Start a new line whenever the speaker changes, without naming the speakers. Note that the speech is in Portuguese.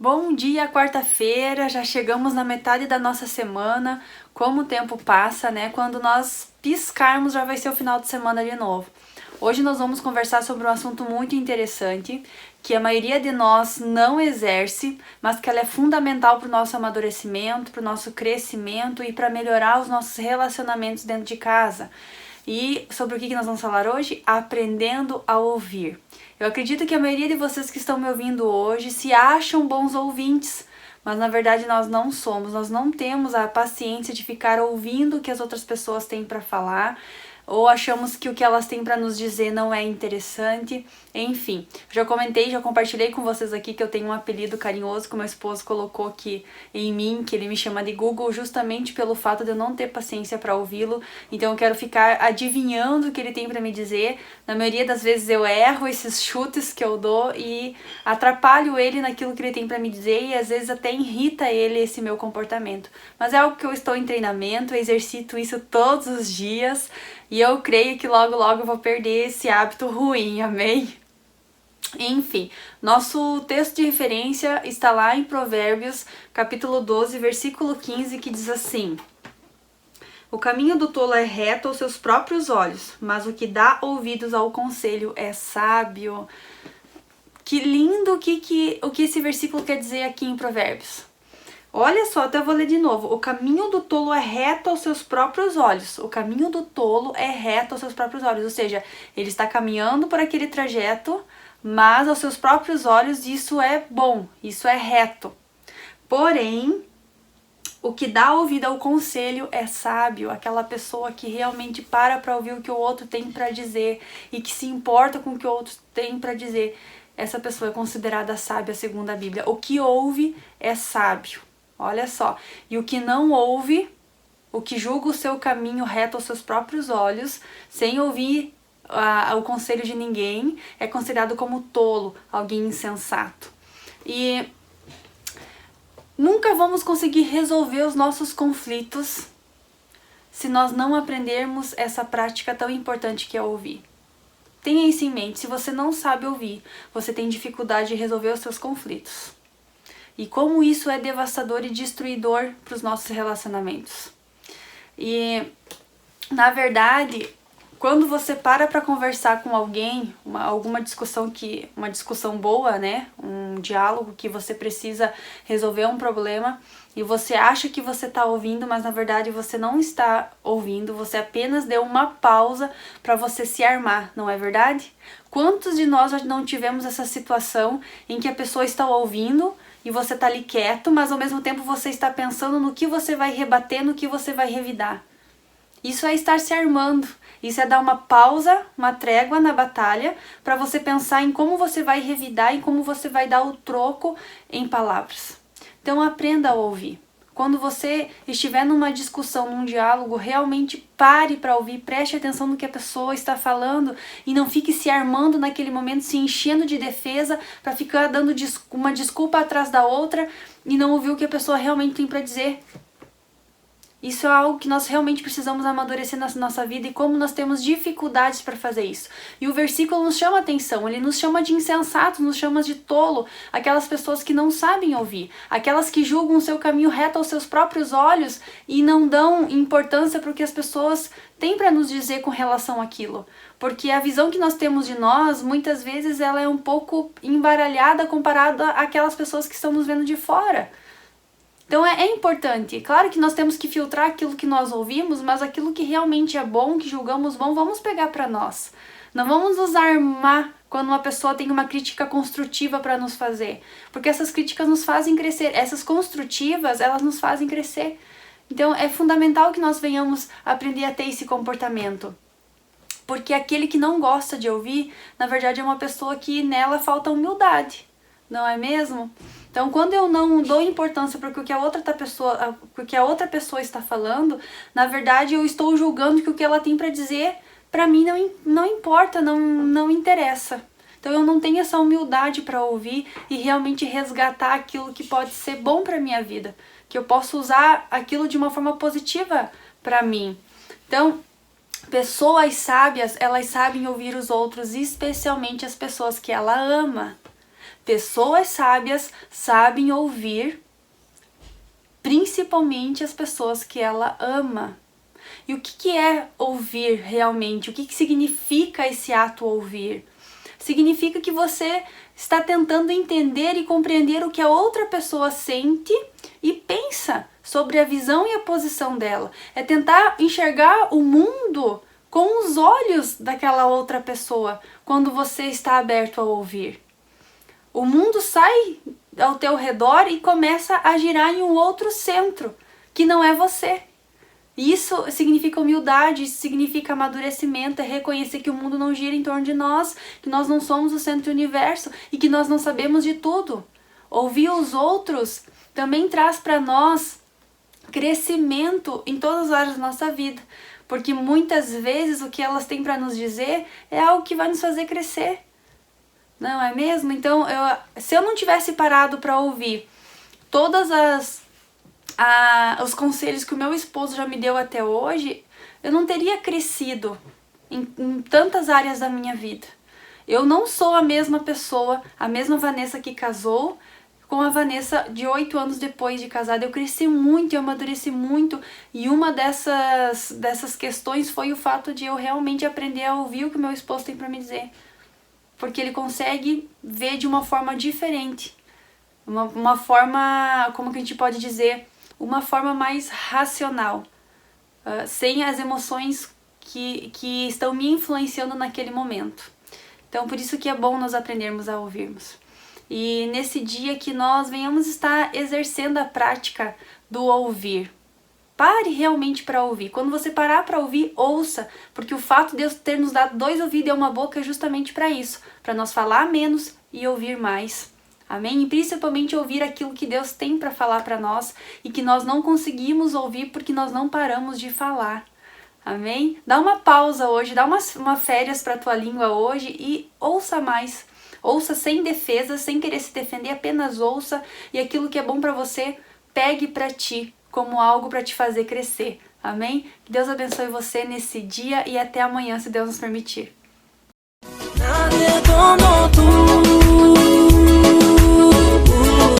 Bom dia, quarta-feira, já chegamos na metade da nossa semana. Como o tempo passa, né? Quando nós piscarmos já vai ser o final de semana de novo. Hoje nós vamos conversar sobre um assunto muito interessante, que a maioria de nós não exerce, mas que ela é fundamental para o nosso amadurecimento, para o nosso crescimento e para melhorar os nossos relacionamentos dentro de casa. E sobre o que nós vamos falar hoje? Aprendendo a ouvir. Eu acredito que a maioria de vocês que estão me ouvindo hoje se acham bons ouvintes, mas na verdade nós não somos, nós não temos a paciência de ficar ouvindo o que as outras pessoas têm para falar, ou achamos que o que elas têm para nos dizer não é interessante. Enfim, já comentei, já compartilhei com vocês aqui que eu tenho um apelido carinhoso que o meu esposo colocou aqui em mim, que ele me chama de Google, justamente pelo fato de eu não ter paciência para ouvi-lo. Então eu quero ficar adivinhando o que ele tem para me dizer. Na maioria das vezes eu erro esses chutes que eu dou e atrapalho ele naquilo que ele tem para me dizer, e às vezes até irrita ele esse meu comportamento. Mas é algo que eu estou em treinamento, eu exercito isso todos os dias. E eu creio que logo eu vou perder esse hábito ruim, amém? Enfim, nosso texto de referência está lá em Provérbios, capítulo 12, versículo 15, que diz assim: O caminho do tolo é reto aos seus próprios olhos, mas o que dá ouvidos ao conselho é sábio. Que lindo o que esse versículo quer dizer aqui em Provérbios. Olha só, até vou ler de novo. O caminho do tolo é reto aos seus próprios olhos. O caminho do tolo é reto aos seus próprios olhos. Ou seja, ele está caminhando por aquele trajeto, mas aos seus próprios olhos isso é bom, isso é reto. Porém, o que dá ouvido ao conselho é sábio. Aquela pessoa que realmente para ouvir o que o outro tem para dizer e que se importa com o que o outro tem para dizer. Essa pessoa é considerada sábia segundo a Bíblia. O que ouve é sábio. Olha só, e o que não ouve, o que julga o seu caminho reto aos seus próprios olhos, sem ouvir o conselho de ninguém, é considerado como tolo, alguém insensato. E nunca vamos conseguir resolver os nossos conflitos se nós não aprendermos essa prática tão importante que é ouvir. Tenha isso em mente, se você não sabe ouvir, você tem dificuldade de resolver os seus conflitos. E como isso é devastador e destruidor para os nossos relacionamentos. E, na verdade, quando você para conversar com alguém, uma discussão boa, né? Um diálogo que você precisa resolver um problema e você acha que você está ouvindo, mas na verdade você não está ouvindo, você apenas deu uma pausa para você se armar, não é verdade? Quantos de nós já não tivemos essa situação em que a pessoa está ouvindo e você está ali quieto, mas ao mesmo tempo você está pensando no que você vai rebater, no que você vai revidar? Isso é estar se armando, isso é dar uma pausa, uma trégua na batalha para você pensar em como você vai revidar e como você vai dar o troco em palavras. Então aprenda a ouvir. Quando você estiver numa discussão, num diálogo, realmente pare para ouvir, preste atenção no que a pessoa está falando e não fique se armando naquele momento, se enchendo de defesa para ficar dando uma desculpa atrás da outra e não ouvir o que a pessoa realmente tem para dizer. Isso é algo que nós realmente precisamos amadurecer na nossa vida e como nós temos dificuldades para fazer isso. E o versículo nos chama a atenção, ele nos chama de insensatos, nos chama de tolo, aquelas pessoas que não sabem ouvir, aquelas que julgam o seu caminho reto aos seus próprios olhos e não dão importância para o que as pessoas têm para nos dizer com relação àquilo. Porque a visão que nós temos de nós, muitas vezes, ela é um pouco embaralhada comparada àquelas pessoas que estão nos vendo de fora. Então é importante, claro que nós temos que filtrar aquilo que nós ouvimos, mas aquilo que realmente é bom, que julgamos bom, vamos pegar para nós. Não vamos nos armar quando uma pessoa tem uma crítica construtiva para nos fazer, porque essas críticas nos fazem crescer, essas construtivas, elas nos fazem crescer. Então é fundamental que nós venhamos aprender a ter esse comportamento. Porque aquele que não gosta de ouvir, na verdade é uma pessoa que nela falta humildade, não é mesmo? Então, quando eu não dou importância para o que a outra pessoa está falando, na verdade eu estou julgando que o que ela tem para dizer, para mim não importa, não interessa. Então, eu não tenho essa humildade para ouvir e realmente resgatar aquilo que pode ser bom para minha vida, que eu posso usar aquilo de uma forma positiva para mim. Então, pessoas sábias, elas sabem ouvir os outros, especialmente as pessoas que ela ama. Pessoas sábias sabem ouvir, principalmente as pessoas que ela ama. E o que é ouvir realmente? O que significa esse ato ouvir? Significa que você está tentando entender e compreender o que a outra pessoa sente e pensa sobre a visão e a posição dela. É tentar enxergar o mundo com os olhos daquela outra pessoa quando você está aberto a ouvir. O mundo sai ao teu redor e começa a girar em um outro centro, que não é você. Isso significa humildade, isso significa amadurecimento, é reconhecer que o mundo não gira em torno de nós, que nós não somos o centro do universo e que nós não sabemos de tudo. Ouvir os outros também traz para nós crescimento em todas as áreas da nossa vida, porque muitas vezes o que elas têm para nos dizer é algo que vai nos fazer crescer. Não é mesmo? Então, se eu não tivesse parado para ouvir todas os conselhos que o meu esposo já me deu até hoje, eu não teria crescido em tantas áreas da minha vida. Eu não sou a mesma pessoa, a mesma Vanessa que casou, com a Vanessa de 8 anos depois de casada. Eu cresci muito, eu amadureci muito, e uma dessas questões foi o fato de eu realmente aprender a ouvir o que o meu esposo tem para me dizer. Porque ele consegue ver de uma forma diferente, uma forma, como que a gente pode dizer, uma forma mais racional, sem as emoções que estão me influenciando naquele momento. Então, por isso que é bom nós aprendermos a ouvirmos. E nesse dia que nós venhamos estar exercendo a prática do ouvir. Pare realmente para ouvir. Quando você parar para ouvir, ouça, porque o fato de Deus ter nos dado 2 ouvidos e uma boca é justamente para isso, para nós falar menos e ouvir mais. Amém? E principalmente ouvir aquilo que Deus tem para falar para nós e que nós não conseguimos ouvir porque nós não paramos de falar. Amém? Dá uma pausa hoje, dá uma férias para a tua língua hoje e ouça mais. Ouça sem defesa, sem querer se defender, apenas ouça, e aquilo que é bom para você, pegue para ti como algo para te fazer crescer. Amém? Que Deus abençoe você nesse dia e até amanhã, se Deus nos permitir.